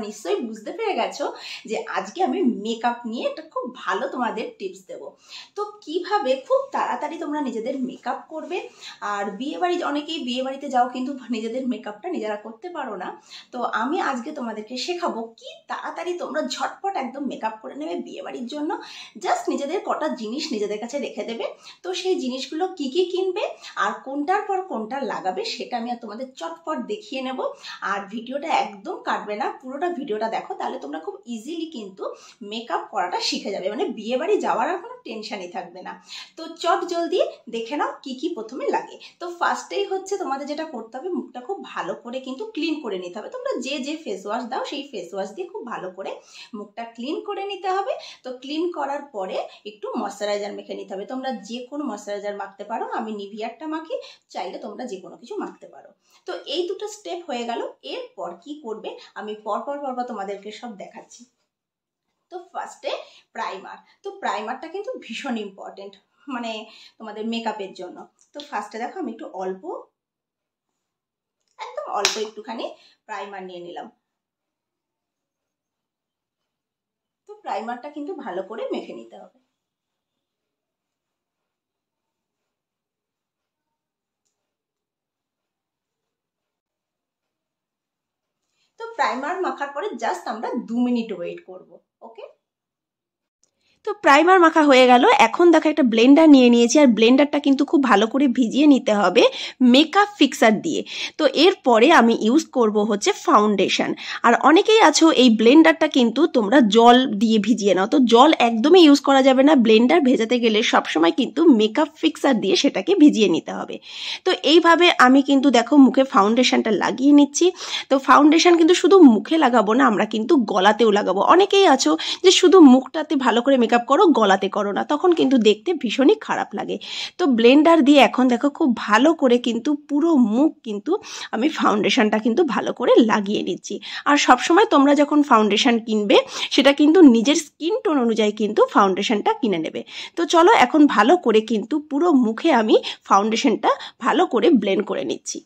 নিশ্চয়ই বুঝতে পেরে গেছো যে আজকে আমি মেকআপ নিয়ে একটা খুব ভালো তোমাদের টিপস দেব। তো কিভাবে খুব তাড়াতাড়ি তোমরা নিজেদের মেকআপ করবে। আর বিয়েবাড়ি, অনেকেই বিয়েবাড়িতে যাও কিন্তু নিজেদের মেকআপটা নিজেরা করতে পারো না। তো আমি আজকে তোমাদেরকে শেখাবো কি তাড়াতাড়ি তোমরা ঝটপট একদম মেকআপ করে নেবে বিয়েবাড়ির জন্য। জাস্ট নিজেদের কটা জিনিস নিজেদের কাছে রেখে দেবে। তো সেই জিনিসগুলো কি কি কিনবে আর কোনটার পর কোনটা লাগাবে সেটা আমি তোমাদের চটপট দেখিয়ে নেব। আর ভিডিওটা একদম কাটবে না, পুরোটা ভিডিওটা দেখো, তাহলে তোমরা খুব ইজিলি কিন্তু মেকআপ করাটা শিখে যাবে, মানে বিয়ে বাড়ি যাওয়ার আর কোনো টেনশনই থাকবে না। তো চট জলদি দেখে নাও কি কি প্রথমে লাগে। তো ফার্স্টেই হচ্ছে তোমাদের যেটা করতে হবে, মুখটা খুব ভালো করে কিন্তু ক্লিন করে নিতে হবে। তোমরা যে যে ফেস ওয়াশ দাও সেই ফেস ওয়াশ দিয়ে খুব ভালো করে মুখটা ক্লিন করে নিতে হবে। তো ক্লিন করার পরে একটু ময়শ্চারাইজার মেখে নিতে হবে। তোমরা যে কোনো ময়শ্চারাইজার মাখতে পারো, আমি নিভিয়ারটা মাখি, চাইলে তোমরা যে কোনো কিছু মাখতে পারো। তো এই দুটো স্টেপ হয়ে গেল। এরপর কি করবে আমি পরপর তোমাদেরকে সব দেখাচ্ছি। তো ফার্স্টে প্রাইমার। তো প্রাইমারটা কিন্তু ভীষণ ইম্পর্টেন্ট মানে তোমাদের মেকআপের জন্য। তো ফার্স্টে দেখো আমি একটু একদম অল্প একটুখানি প্রাইমার নিয়ে নিলাম। তো প্রাইমারটা কিন্তু ভালো করে মেখে নিতে হবে। তো প্রাইমার মাখার পরে জাস্ট আমরা 2 মিনিট ওয়েট করব। ওকে, তো প্রাইমার মাখা হয়ে গেল। এখন দেখো একটা ব্লেন্ডার নিয়ে নিয়েছি, আর ব্লেন্ডারটা কিন্তু খুব ভালো করে ভিজিয়ে নিতে হবে মেকআপ ফিক্সার দিয়ে। তো এরপরে আমি ইউজ করব হচ্ছে ফাউন্ডেশন। আর অনেকেই আছো এই ব্লেন্ডারটা কিন্তু তোমরা জল দিয়ে ভিজিয়ে নাও, তো জল একদমই ইউজ করা যাবে না। ব্লেন্ডার ভেজাতে গেলে সবসময় কিন্তু মেকআপ ফিক্সার দিয়ে সেটাকে ভিজিয়ে নিতে হবে। তো এইভাবে আমি কিন্তু দেখো মুখে ফাউন্ডেশনটা লাগিয়ে নিচ্ছি। তো ফাউন্ডেশন কিন্তু শুধু মুখে লাগাবো না, আমরা কিন্তু গলাতেও লাগাবো। অনেকেই আছো যে শুধু মুখটাতে ভালো করে মেকআপ করো, গলাতে করো না, তখন কিন্তু দেখতে ভীষণই খারাপ লাগে। তো ব্লেন্ডার দিয়ে এখন দেখো খুব ভালো করে কিন্তু পুরো মুখ কিন্তু আমি ফাউন্ডেশনটা কিন্তু ভালো করে লাগিয়ে নিচ্ছি। আর সবসময় তোমরা যখন ফাউন্ডেশন কিনবে সেটা কিন্তু নিজের স্কিন টোন অনুযায়ী কিন্তু ফাউন্ডেশনটা কিনে নেবে। তো চলো এখন ভালো করে কিন্তু পুরো মুখে আমি ফাউন্ডেশনটা ভালো করে ব্লেন্ড করে নিচ্ছি।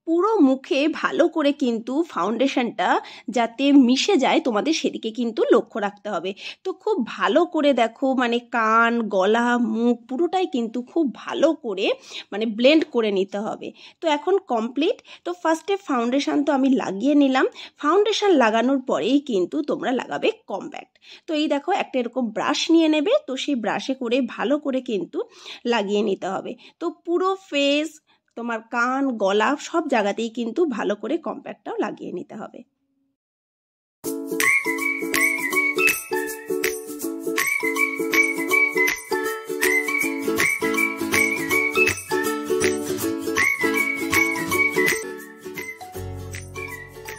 পুরো মুখে ভালো করে কিন্তু ফাউন্ডেশনটা যাতে মিশে যায় তোমাদের সেদিকে কিন্তু লক্ষ্য রাখতে হবে। তো খুব ভালো করে দেখো, মানে কান, গলা, মুখ পুরোটাই কিন্তু খুব ভালো করে মানে ব্লেন্ড করে নিতে হবে। তো এখন কমপ্লিট। তো ফার্স্টে ফাউন্ডেশন তো আমি লাগিয়ে নিলাম। ফাউন্ডেশন লাগানোর পরেই কিন্তু তোমরা লাগাবে কম্প্যাক্ট। তো এই দেখো একটা এরকম ব্রাশ নিয়ে নেবে, তো সেই ব্রাশে করে ভালো করে কিন্তু লাগিয়ে নিতে হবে। তো পুরো ফেস, তোমার কান, গলা সব জায়গাতেই কিন্তু ভালো করে কম্প্যাক্টটাও লাগিয়ে নিতে হবে।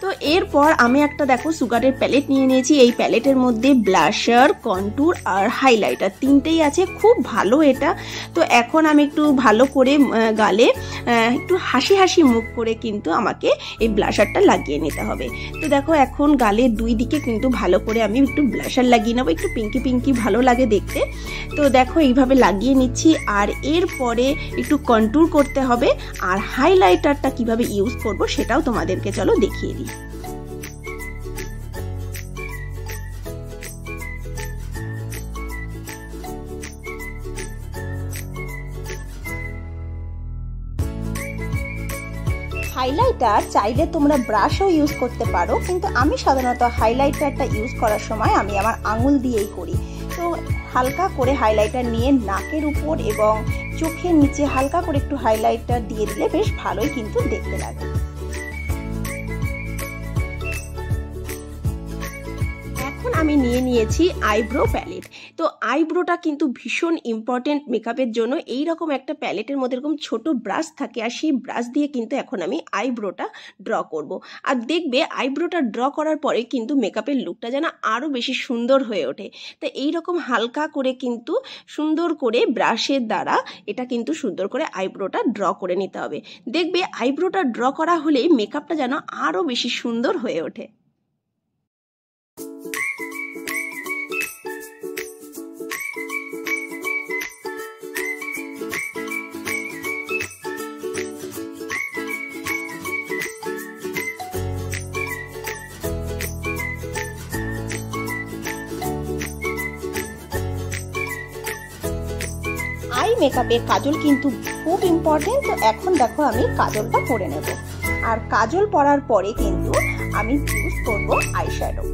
তো এরপর আমি একটা দেখো সুগারের প্যালেট নিয়ে নিয়েছি। এই প্যালেটের মধ্যে ব্লাশার, কন্ট্যুর আর হাইলাইটার তিনটেই আছে, খুব ভালো এটা। তো এখন আমি একটু ভালো করে গালে একটু হাসি হাসি মুখ করে কিন্তু আমাকে এই ব্লাশারটা লাগিয়ে নিতে হবে। তো দেখো এখন গালের দুই দিকে কিন্তু ভালো করে আমি একটু ব্লাশার লাগিয়ে নেবো, একটু পিঙ্কি পিঙ্কি ভালো লাগে দেখতে। তো দেখো এইভাবে লাগিয়ে নিচ্ছি। আর এরপরে একটু কন্ট্যুর করতে হবে, আর হাইলাইটারটা কিভাবে ইউজ করব সেটাও তোমাদেরকে চলো দেখিয়ে দিই। হাইলাইটার চাইলে তোমরা ব্রাশও ইউজ করতে পারো, কিন্তু আমি সাধারণত হাইলাইটারটা ইউজ করার সময় আমি আমার আঙুল দিয়েই করি। তো হালকা করে হাইলাইটার নিয়ে নাকের উপর এবং চোখের নিচে হালকা করে একটু হাইলাইটার দিয়ে দিলে বেশ ভালোই কিন্তু দেখতে লাগে। এখন আমি নিয়ে নিয়েছি আইব্রো প্যালেট। তো আইব্রোটা কিন্তু ভীষণ ইম্পর্টেন্ট মেকআপের জন্য। এই রকম একটা প্যালেটের মধ্যে এরকম ছোট ব্রাশ থাকে, আর সেই ব্রাশ দিয়ে কিন্তু এখন আমি আইব্রোটা ড্র করব। আর দেখবে আইব্রোটা ড্র করার পরে কিন্তু মেকআপের লুকটা যেন আরও বেশি সুন্দর হয়ে ওঠে। তো এইরকম হালকা করে কিন্তু সুন্দর করে ব্রাশের দ্বারা এটা কিন্তু সুন্দর করে আইব্রোটা ড্র করে নিতে হবে। দেখবে আইব্রোটা ড্র করা হলেই মেকআপটা যেন আরও বেশি সুন্দর হয়ে ওঠে। মেকআপে কাজল কিন্তু খুব ইম্পর্টেন্ট। তো এখন দেখো আমি কাজলটা পরে নেব, আর কাজল পরার পরে কিন্তু আমি ইউজ করব আইশ্যাডো।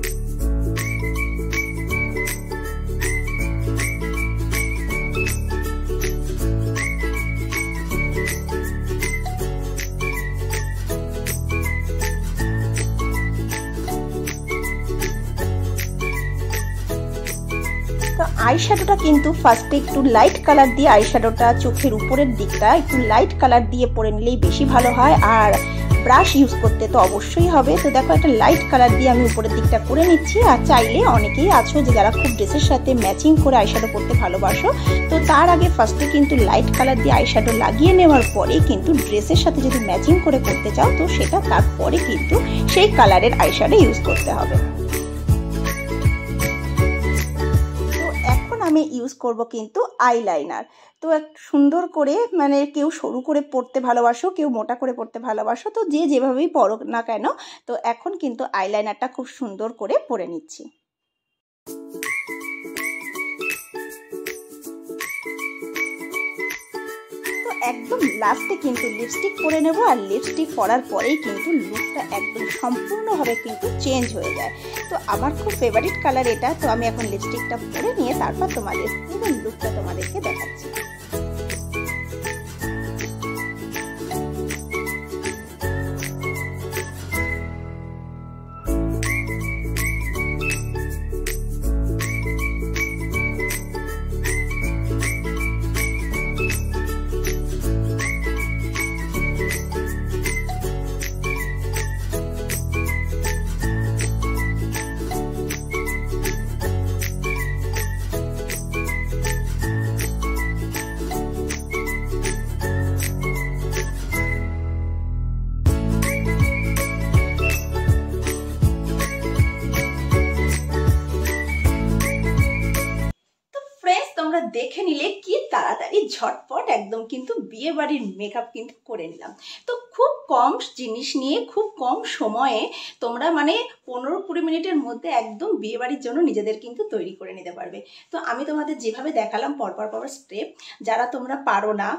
তো আইশ্যাডোটা কিন্তু ফার্স্টে একটু লাইট কালার দিয়ে আইশ্যাডোটা চোখের উপরের দিকটা একটু লাইট কালার দিয়ে পরে নিলেই বেশি ভালো হয়। আর ব্রাশ ইউজ করতে তো অবশ্যই হবে। তো দেখো একটা লাইট কালার দিয়ে আমি উপরের দিকটা করে নিচ্ছি। আর চাইলে অনেকেই আছো যে যারা খুব ড্রেসের সাথে ম্যাচিং করে আইশ্যাডো পরতে ভালোবাসো, তো তার আগে ফার্স্টে কিন্তু লাইট কালার দিয়ে আইশ্যাডো লাগিয়ে নেওয়ার পরে কিন্তু ড্রেসের সাথে যদি ম্যাচিং করে করতে চাও তো সেটা তারপরে কিন্তু সেই কালারের আইশ্যাডো ইউজ করতে হবে। আমি ইউজ করব কিন্তু আইলাইনার। তো একটু সুন্দর করে, মানে কেউ সরু করে পরতে ভালোবাসো, কেউ মোটা করে পরতে ভালোবাসো, তো যে যেভাবেই পরো না কেন, তো এখন কিন্তু আইলাইনারটা খুব সুন্দর করে পরে নিচ্ছি। একদম লাস্টে কিন্তু লিপস্টিক পরে নেব, আর লিপস্টিক পরার পরেই কিন্তু লুকটা একদম সম্পূর্ণভাবে কিন্তু চেঞ্জ হয়ে যায়। তো আমার খুব ফেভারিট কালার এটা। তো আমি এখন লিপস্টিকটা পরে নিয়ে তারপর তোমাদের পুরো লুকটা তোমাদেরকে দেখাচ্ছি। দেখে নিলে কি তাড়াতাড়ি ঝটপট একদম কিন্তু বিয়ে বাড়ির মেকআপ কিন্তু করে নিলাম। তো খুব কম জিনিস নিয়ে খুব কম সময়ে তোমরা মানে 15-20 মিনিটের মধ্যে একদম বিয়ে বাড়ির জন্য নিজেদের কিন্তু তৈরি করে নিতে পারবে। তো আমি তোমাদের যেভাবে দেখালাম পরপর স্টেপ, যারা তোমরা পারো না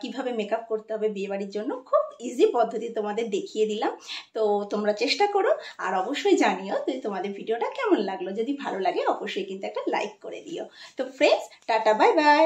কিভাবে মেকআপ করতে হবে বিয়ে বাড়ির জন্য, খুব ইজি পদ্ধতি তোমাদের দেখিয়ে দিলাম। তো তোমরা চেষ্টা করো, আর অবশ্যই জানিও যে তোমাদের ভিডিওটা কেমন লাগলো। যদি ভালো লাগে অবশ্যই কিন্তু একটা লাইক করে দিও। তো ফ্রেন্ডস, টাটা, বাই বাই।